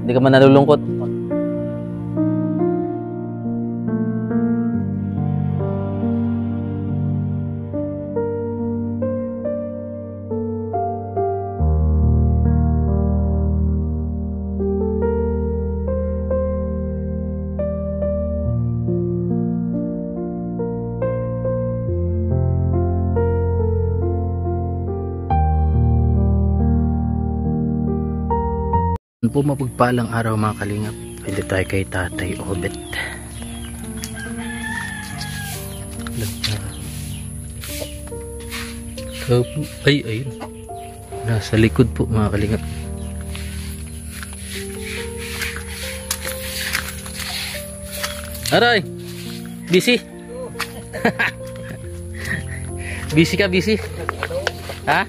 Hindi ka man nalulungkot. Po mapagpalang araw mga kalingap. Pwede tayo kay Tatay Obet. Ay, ayun. Nasa likod po mga kalingap. Aray! Busy? Busy ka, busy? Ha?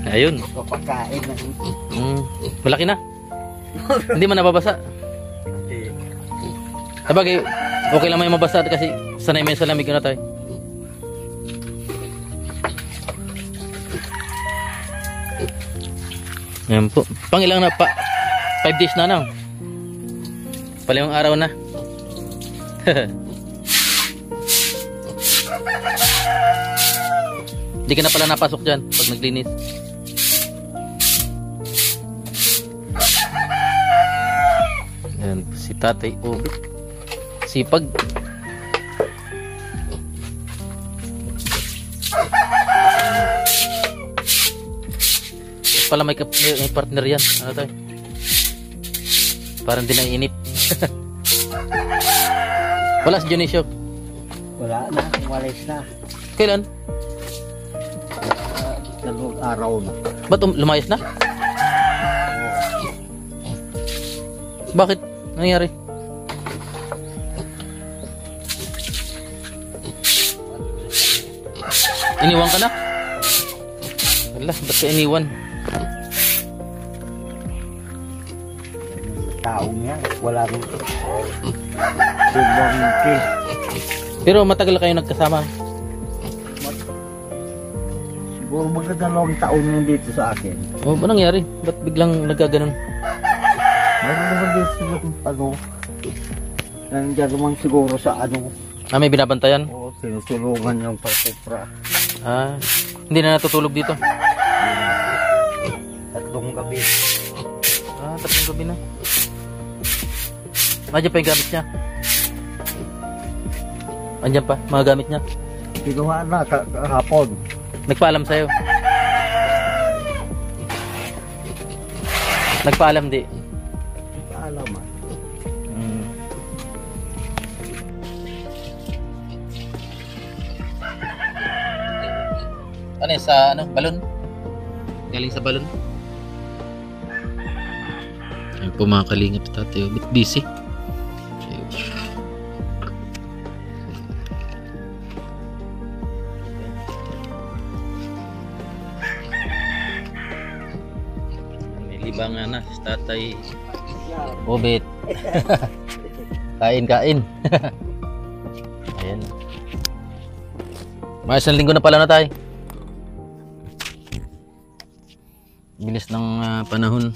Ayun. Papakain na ito. Malaki na. Hindi man nababasa. Sabagay, okay lang may mabasa kasi sanay may sa lamig na tayo. Yan po. Pangilang na pa? 5 days na na. Palimang araw na. Hindi ka na pala napasok dyan pag naglinis. Yan, si Tatay Obet. Sipag. Pala may partner yan. Ano tayo? Parang di naiinip. Wala si Johnny Shock. Wala na, walis na. Kailan? Dalawang araw na. Ba't lumayas na? Bakit? Nangyari? Iniwan ka na? Wala, ba't ka iniwan? Taong yan, wala rin. Tumangki. Pero matagal kayo nagkasama. Siguro magdadalawang taon yung dito sa akin. O, ba nangyari? Ba't biglang nagkaganon? Meron naman dito sa ano. Nandiyan naman siguro sa ano. Ah, may binabantayan? O, tinutulungan yung pagpupra. Ah, hindi na natutulog dito? Tatlong gabi. Ah, 3 gabi na. Andiyan pa yung gamit niya? Andiyan pa, mga gamit niya? Kinuha na kahapon. Nagpaalam sa'yo? Nagpaalam di? Kaalaman. Ano yun, sa ano, balon? Galing sa balon? Ayun po mga kalingap sa Tatay Obet, busy. Ayun. May libangan na sa Tatay Obet. Kain. Ayan. Mga 1 linggo na pala na tayo. Bilis ng panahon.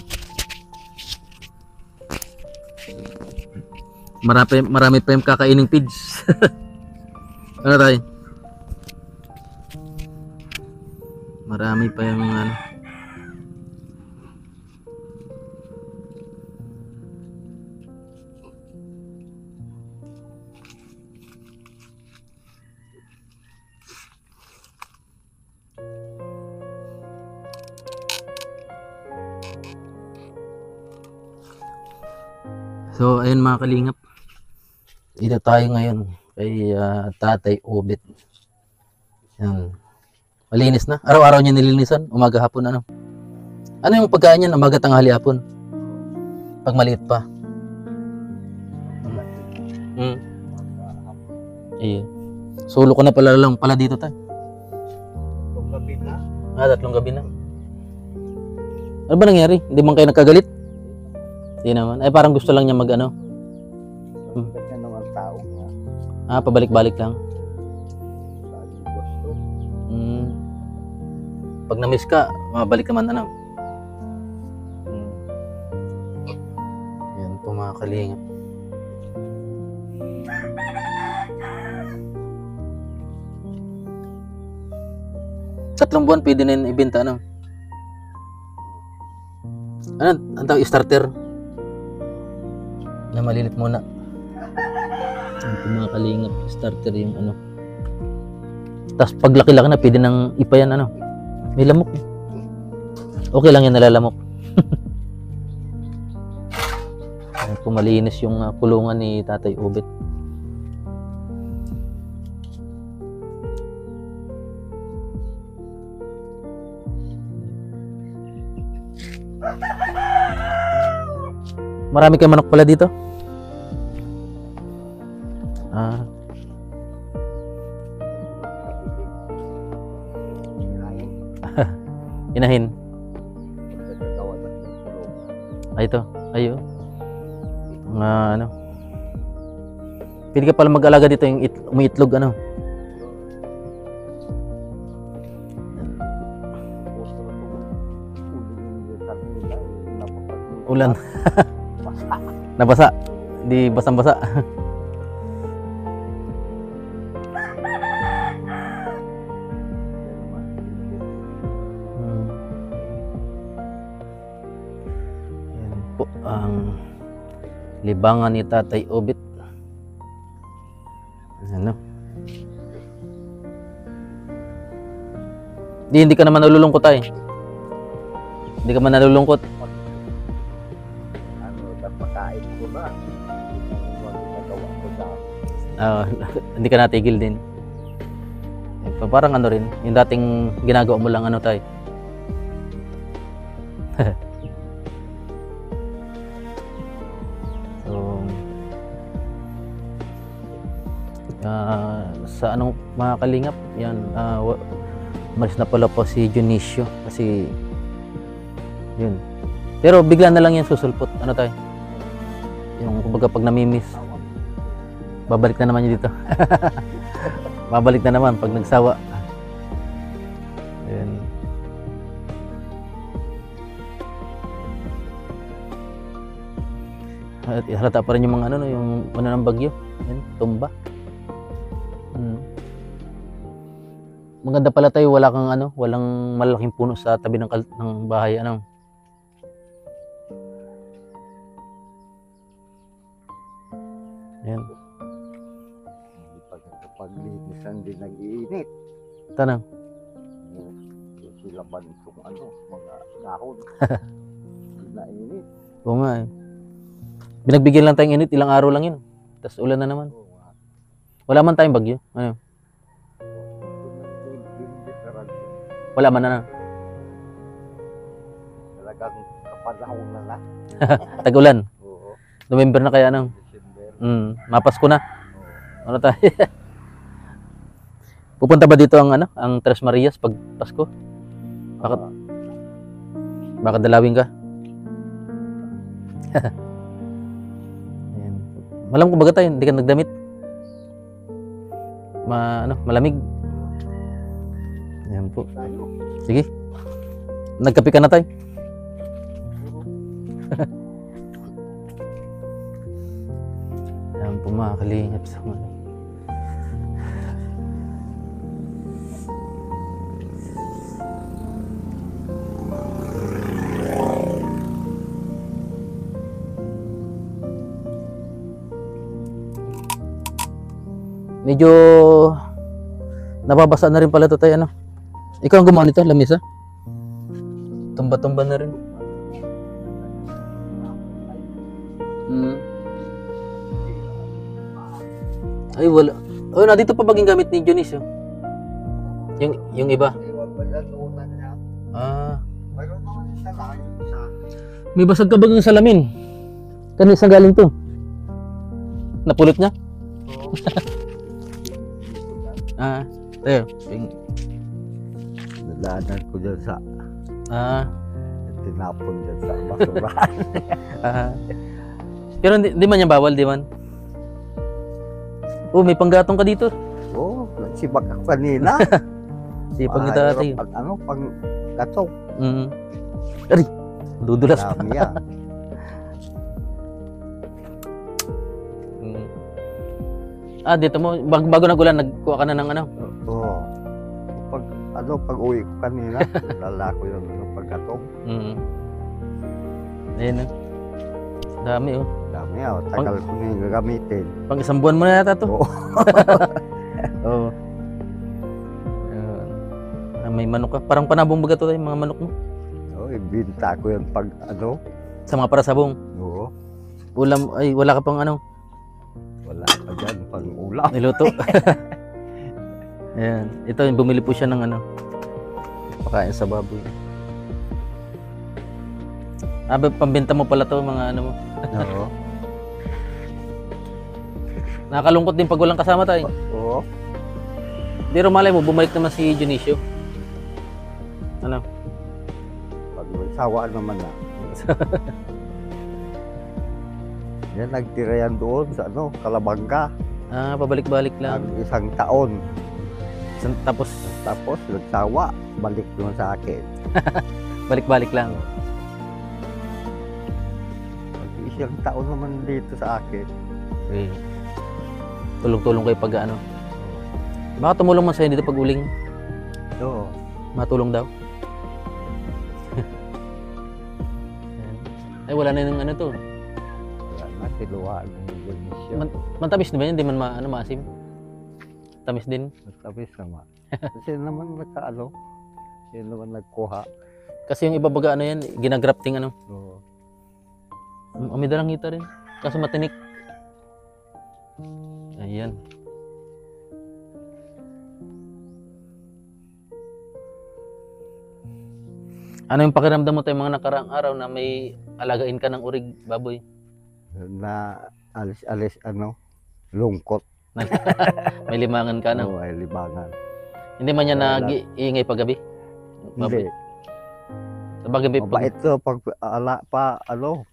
Marami pa yung kakaining pids. Ano tayo? Marami pa yung ano. So ayun mga kalingap, dito tayo ngayon kay Tatay Obet. Yan. Malinis na. Araw-araw niya nilinisan, umaga hapon ano. Ano yung pagkain niya, umaga tanghali hapon? Pag maliit pa. Iya. Solo ko na pala lang pala dito tayo. 3 gabi na. 3 gabi na. Ano ba nangyari? Hindi man kayo nagkagalit? Hindi naman. Ay parang gusto lang niya mag ano. Ganyan naman tao nga. Ah, pabalik-balik lang. Laging gusto. Pag na-miss ka, mabalik ka man ano. mga kalingap. Tatlong buwan pwede na yun ibenta, ano? Ano? Ang tawag, starter? Na malilit muna. Ang mga kalingap, starter yung ano. Tapos pag laki-laki na, pwede nang ipa yan, ano? May lamok. Okay lang yan, nalalamok. Ayan po, malinis yung kulungan ni Tatay Obet. Marami kayong manok pala dito? Ah. Inahin. Ay, ito. Ayo. Mga ano. Pwede ka pala mag-alaga dito yung umiitlog, ano. Ulan. Nabasa. Di basang-basa. Yan po ang libangan ni Tatay Obet. Ano? Hindi ka naman nalulungkot ay. Hindi ka man nalulungkot. Pagkain ko na. Hindi ka natigil din. Parang ano rin, yung dating ginagawa mo lang ano tay. So, sa anong mga kalingap, yan, malis na pala po si Dionisio kasi yun. Pero bigla na lang yan susulpot, ano tay? Yung kumbaga pag namimiss, babalik na naman yun dito. Babalik na naman pag nagsawa. Ayan. At halata pa rin yung mga ano, yung ano ng bagyo. Ayan, tumba. Maganda pala tayo, wala kang ano, walang malaking puno sa tabi ng bahay, ano. Ayan. Paglinis din nag-iinit. Tanang. Silaban itong ano, mga dahon. Nainit. Oo nga eh. Binagbigyan lang tayong init, ilang araw lang yun. Tapos ulan na naman. Wala man tayong bagyo. Ano? Wala man na. Talagang kapanahon na na. Tag-ulan. Oo. November na kaya ano? December. Mapasko na. Ano tayo? Pupunta ba dito ang ano, ang Tres Marias pag Pasko? Bakit? Baka dalawin ka? Ayan. Malam ko baga tayo, hindi ka nagdamit. Malamig. Ayan po. Sige. Nagkape ka na tayo. Ayan po mga kalingap sa mga. Medyo nababasa na rin pala ito tayo, ano? Ikaw ang gumawa nito, lamisa? Tumba-tumba na rin. Ay, wala. Oh, na dito pa baging gamit ni Dionisio. Yung iba. Ah. May basag ka bagang salamin. Kanina saan galing to? Napulot niya? Tayo. Nalanan ko dyan sa tinapon dyan sa basurahan. Pero hindi man yan bawal, di man? Oh, may panggatong ka dito. Oo, nagsibak ako kanina. Sipag ni tatay. Pang katsok. Ari, dudulas pa. Dami yan. Ah, dito mo, bago nagulan, nagkuha ka na ng ano? Oo. Pag uwi ko kanina, lala ko yung pagkatong. Ayun, dami, oh. Dami tagal ko na yung gagamitin. Pang isang buwan mo na yata to. Oo. Oo. May manok ka. Parang panabong baga to, yung mga manok mo. Oo, ibinta ko yung Sa mga parasabong. Oo. Ulam, ay, wala ka pang ano, Wala pa dyan, pang ulam. niluto. Ayan. Ito, bumili po siya ng ano, pakain sa baboy. Pambenta mo pala to, mga ano mo. Oo. Nakakalungkot din pag walang kasama tayo. Oo. Pero malay mo, bumalik naman si Junicio. Ano? Pag may sawa naman na. Yan, nagtira yan doon sa Kalabanga. Pabalik-balik lang. Isang taon. Tapos, Tapos, nagsawa. Balik naman sa akin. balik-balik lang. Isang taon naman dito sa akin. Okay. Tulong-tulong kayo pag ano. Baka tumulong man sa'yo dito pag uling. Oo. Matulong daw. Ay, wala na yung ano to. Wala na, siluhaan ng Indonesia. Matamis na ba yun? Hindi man maasim. Tamis din. Matamis naman. Kasi naman siya naman nagkuha. Kasi yung iba baga ano yan, ginagrafting ano. Oo. May dalang hita rin. Kaso matinik. Ayan. Ano yung pakiramdam mo tayo mga nakaraang araw na may alagain ka ng urig, baboy? Na alis-alis lungkot. May limangan ka na. Oo, ay libangan. Hindi man niya Wala. nag-iingay paggabi? Hindi. Sabagay, Mabait to pag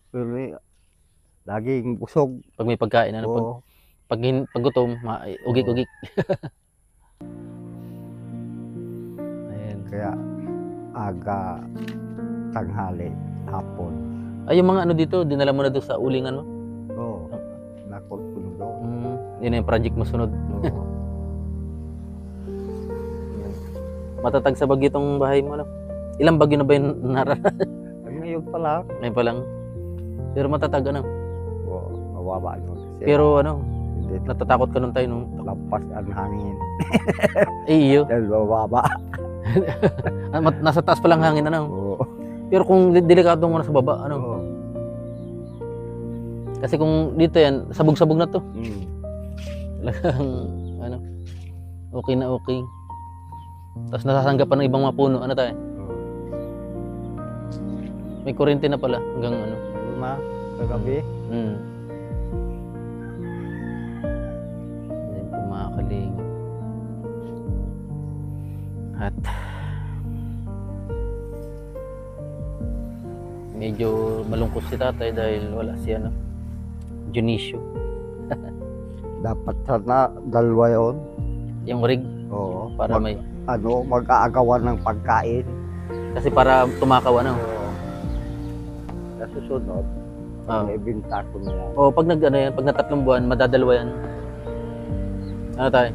pero laging busog. pag may pagkain, ano, Oo. pag gutom, ugik-ugik. Ayan. Kaya aga, tanghali, hapon. Ay, yung mga ano dito, dinala mo na doon sa ulingan mo? Oo. Nakot ko na daw. Yun na yung project mo sunod. Oo. Matatag sa bagyo itong bahay mo, ano? Ilang bagyo na ba yung naranasan? Ngayon pa lang. Ngayon pa lang. Pero matatag, ano? Oo, mawaba nun. Kasi Pero ano, hindi natatakot ka nun tayo nung... lampas ang hangin. iyo. Dahil mawaba. Nasa taas pa lang hangin, ano? Oo. Pero kung delikado mo na sa baba, ano? Oo. Kasi kung dito yan, sabog-sabog na to. Talagang, ano, okay na okay. Tapos nasasanggap pa ng ibang mga puno, ano tayo? May kuryente na pala hanggang ano. Ano na, kagabi. Ayan po mga kalingap. At medyo malungkot si tatay dahil wala si ano, Junicio. Dapat sana dalawa yun. Yung rig, Oo. para may, Mag-aagawan ng pagkain. kasi para tumakaw ano. Oo. Sa susunod, ibinta ko na yan. O pag nag ano yan, pag natatlong buwan, madadalawa yan. Ano tayo?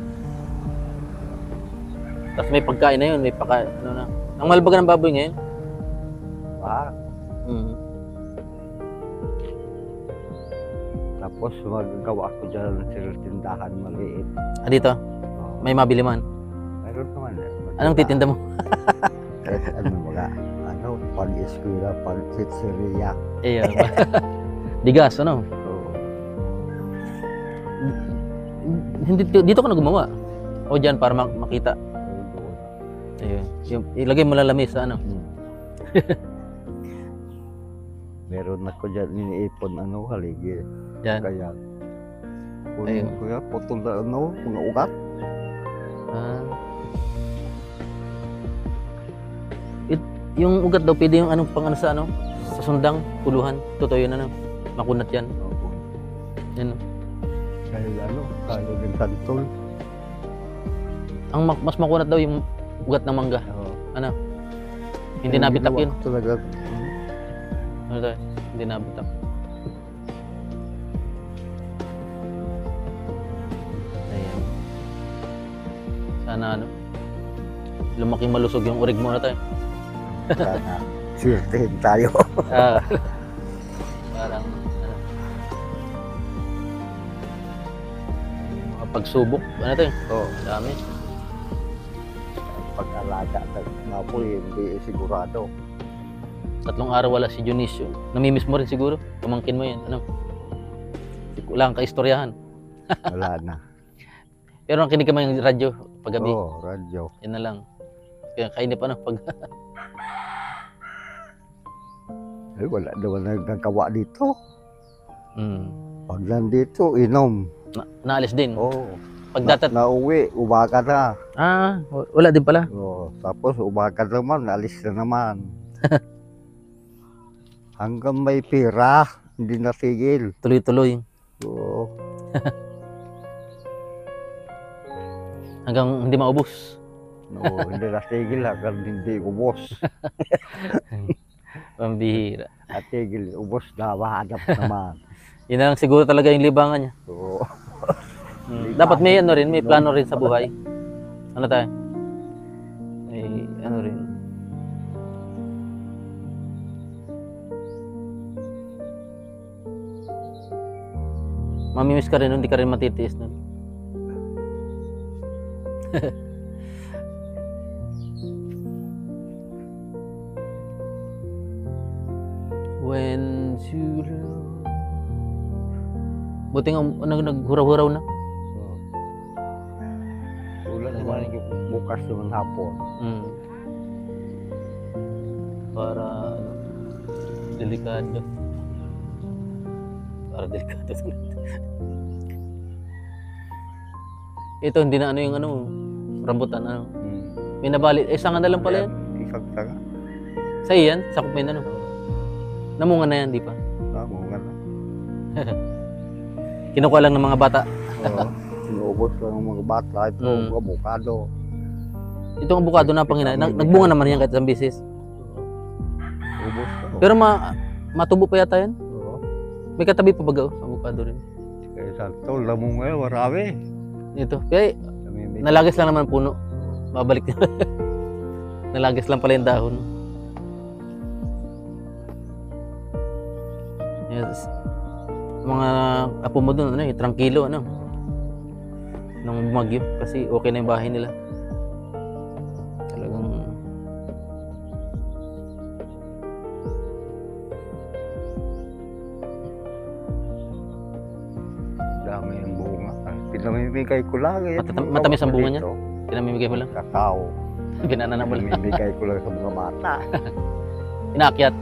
Tapos may pagkain na yun, may ano na. Ang mahal baga ng baboy ngayon? Tapos magagawa ko dyan ng tindahan maliit. Dito, may mabili man. Meron naman Anong titinda mo? Kahit pag-eskwela, pag-pizzeria. Digas, ano? Oo. Hindi, dito ka na gumawa. O dyan, para makita. Ayun. Ilagay mo lalamis sa ano. Meron ako dyan iniipon haligi. Yan. Kaya, Ayun. puno ko yan, putol na mga ugat. Yung ugat daw, pwede yung anong pang ano sa ano? Sa sundang, puluhan. Totoo yun, ano? Makunat yan. Oo. Yan. Kaya din santol. Ang mas makunat daw yung ugat ng mangga. Oo. Ano? Hindi nabitak yun. Talaga. Ano tayo? Hindi nabitak. Sana ano, lumaking malusog yung urig mo na tayo. Sana. Swertehin tayo. Ah, parang mga pagsubok, ano tayo? Oo. Dami. Pag-alaga na po, hindi sigurado. 3 araw wala si Dionisio. Namimiss mo rin siguro. Pamangkin mo yan. Ano? Wala kang kaistoryahan. Wala na. Pero nakinig ka man yung radyo paggabi. Oo, radyo. Yan na lang. Kaya kainip ano pag Ay, wala naman nagkakawa dito. mm. Pag nandito, inom. Naalis din. Oo. Pag datat Nauwi, umaga na. wala din pala. Oo. Tapos umaga naman, alis na naman. Hanggang may pira, hindi natigil. Tuloy-tuloy. Oo. Hanggang hindi maubos. No, hindi natigil hanggang hindi ubos. Pambihira. Natigil, ubos na, mahanap naman. Yun na lang siguro talaga yung libangan niya. Oo. Dapat may ano rin, may plano rin sa buhay. Ano tayo? May ano rin. Mamimiss ka rin, hindi ka rin matitiis nun. When you love. Buti nga naghuraw-huraw na. Oo. Ulan naman yung bukas naman hapon. Mm. Para ano, delikado. Para delikado. Ito hindi na ano yung ano, rambutan ano. May nabali, sanga na lang pala yan. Isang sanga. Sa iyan, sakop mo yun ano. Namunga na yan, di pa? Namunga na. Kinukuha lang ng mga bata. Oo. Sinuubos lang ng mga bata. Ito, avocado. Itong abukado na pangina, nagbunga naman yan kahit isang bisis. Ubos na. Pero matubo pa yata yan. Oo. May katabi pa baga, abukado rin. Kaya sakto, lamunga yun, marami. Ito, kaya nalagis lang naman puno. Babalik na. Nalagis lang pala yung dahon. Yes. Mga apo mo doon, ano, tranquilo, ano. Nang bumagyo, kasi okay na yung bahay nila. Talagang dami yung bunga. Pinamimigay ko lang. Matamis ang bunga niya? Pinamimigay mo lang? Kakao. Binanana mo lang? Pinamimigay ko lang sa mga bata. Inaakyat?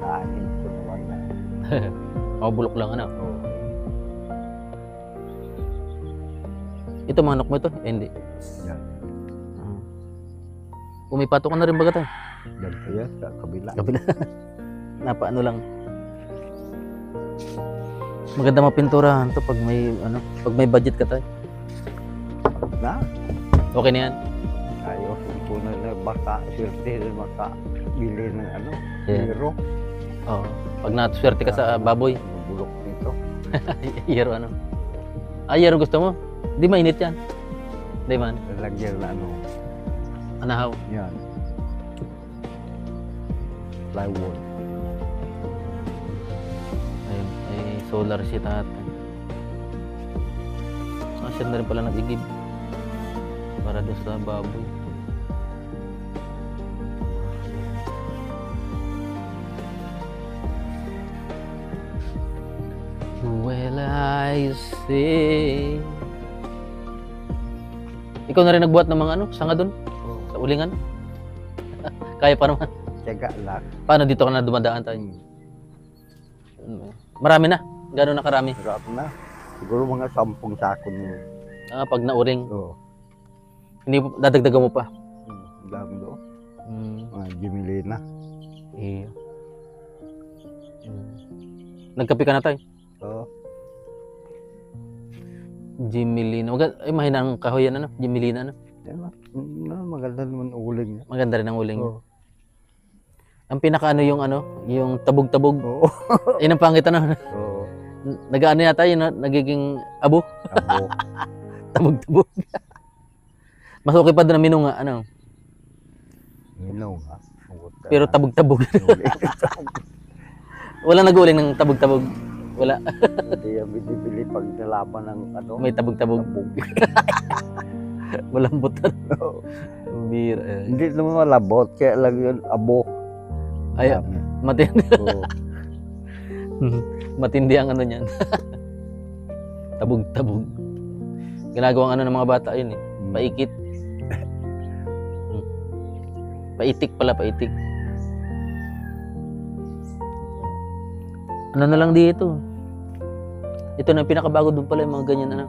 Kain ko naman na. Makabulok lang, ano. Oo. Ito, manok mo ito? Eh, hindi. Yan. Pumipato ka na rin baga tayo? Yan kaya sa kabila. Kabila. Napaano lang. Maganda mapinturahan to pag may ano, pag may budget ka tayo. Na? Okay na yan. Ayos ko na baka swerte rin makabili ng ano, Yeah. hero. Oo. Pag natuswerte ka sa baboy, Bulok nito. yero ano. Yero gusto mo? Di mainit yan. Di man. Lalagyan na ano. Anahaw. Yan. Plywood. Ayun, ay solar si tatay. Siya na rin pala nag-igib. Para doon sa baboy. Well, I say. Ikaw na rin nagbuhat ng mga ano, sanga doon? Sa ulingan? Kaya pa naman. Tiyaga lang. Paano dito ka na dumadaan tayo? Marami na. Gano'n na karami? Sarap na. Siguro mga 10 sako niyo. Pag nauring, Oo. hindi dadagdagan mo pa. Ang dami doon. Mm. Mga Jimilena. Iya. Nagkape ka na tayo? Oo. Jimelina. Ay, mahina ang kahoy yan, ano? Jimelina, ano? Yan na. Maganda naman uling niya. Maganda rin ang uling. Oo. Ang pinaka ano, yung tabog-tabog. Oo. Yun ang pangit, ano? Oo. Nag-ano yata yun, nagiging abo. Abo. Tabog-tabog. Mas okay pa doon na minunga, ano. Minaw nga. Sugot ka Pero na. tabog-tabog. Uli. Wala nag-uuling ng tabog-tabog. Wala. Hindi yan binibili pag nalaban ng ano. May tabog-tabog. Tabog. Walang butan. Bira. Hindi naman malabot. Kaya lang yun, abo. Ay, matindi. Oo. Matindi ang ano niyan. Tabog-tabog. Ginagawang ano ng mga bata yun eh. Paikit. Paitik pala, paitik. Ano na lang dito. Ito na yung pinakabago doon pala yung mga ganyan ano.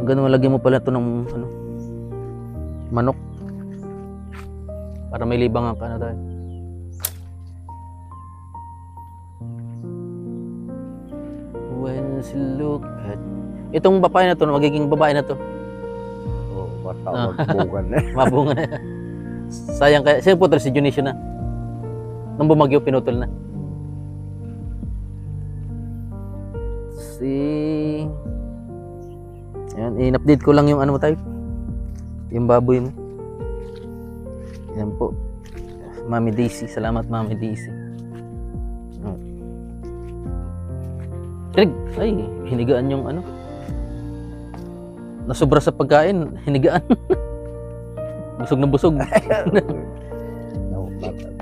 Ganun lagyan mo pala ito ng ano, manok. Para may libangan ka na tayo. When you look at... Itong babae na to, magiging babae na to. Oo, basta magbugan na. Mabunga na. Sayang kaya. Siya putol si Junicio na. Nung bumagyo, pinutol na. Ayan, in-update ko lang yung ano mo tayo. Yung baboy mo. Yan po. Mami Daisy. Salamat, Mami Daisy. Ay, hinigaan yung ano. Nasobra sa pagkain, hinigaan. Busog na busog.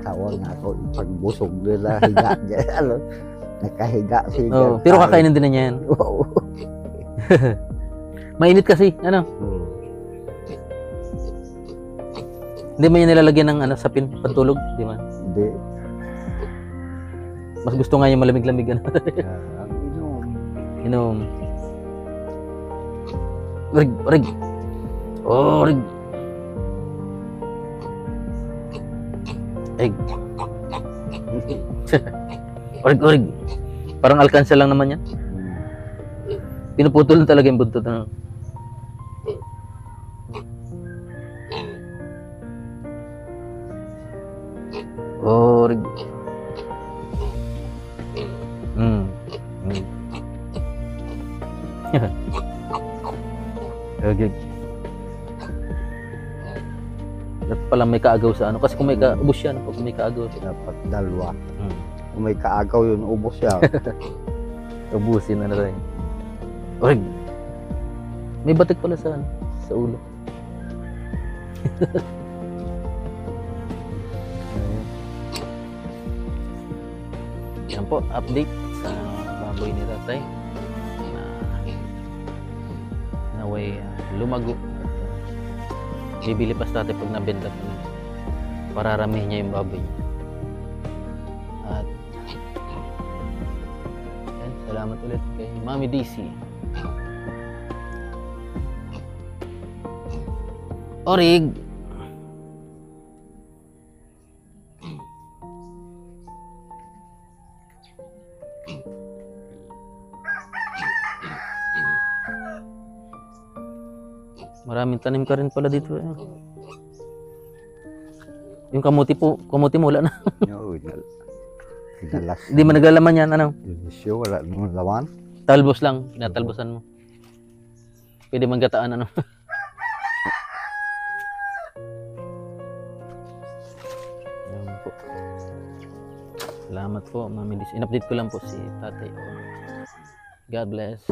Tawa nga ako, pagbusog nila, higa niya. Ano, nakahiga siya. Oh, pero kakainin din na niya yan. Oo. Mainit kasi, ano. Hindi mo yan nilalagyan ng ano, sapin, pantulog, di ba? Hindi. Mas gusto nga yung malamig-lamig. Ano. Ang inom. Inom. Rig, rig. Oh, rig. Egg. Orig, orig. Parang alkansya lang naman yan. Pinuputol na talaga yung buntot. Ano? Orig. Okay. Dapat pala may kaagaw sa ano. Kasi kung may kaubos yan, pag may kaagaw. Dapat dalawa. Kung may kaagaw yun, ubos siya. Ubusin na rin. Orig. May batik pala sa ano, sa ulo. Yan po, update sa baboy ni Tatay na naway lumago. Bibili pa sa tatay pag nabenta ko na. Pararamihin niya yung baboy niya. At yan, salamat ulit kay Mami Daisy. Orig. Maraming tanim ka rin pala dito. Yung kamuti mo wala na. Oo, kinalas. Hindi mo naglalaman yan, ano? Inisyo, wala naman laman. Talbos lang, tinatalbosan mo. Pwede man gataan, ano? Yan po. Salamat po, Mami Daisy. In-update ko lang po si Tatay. God bless.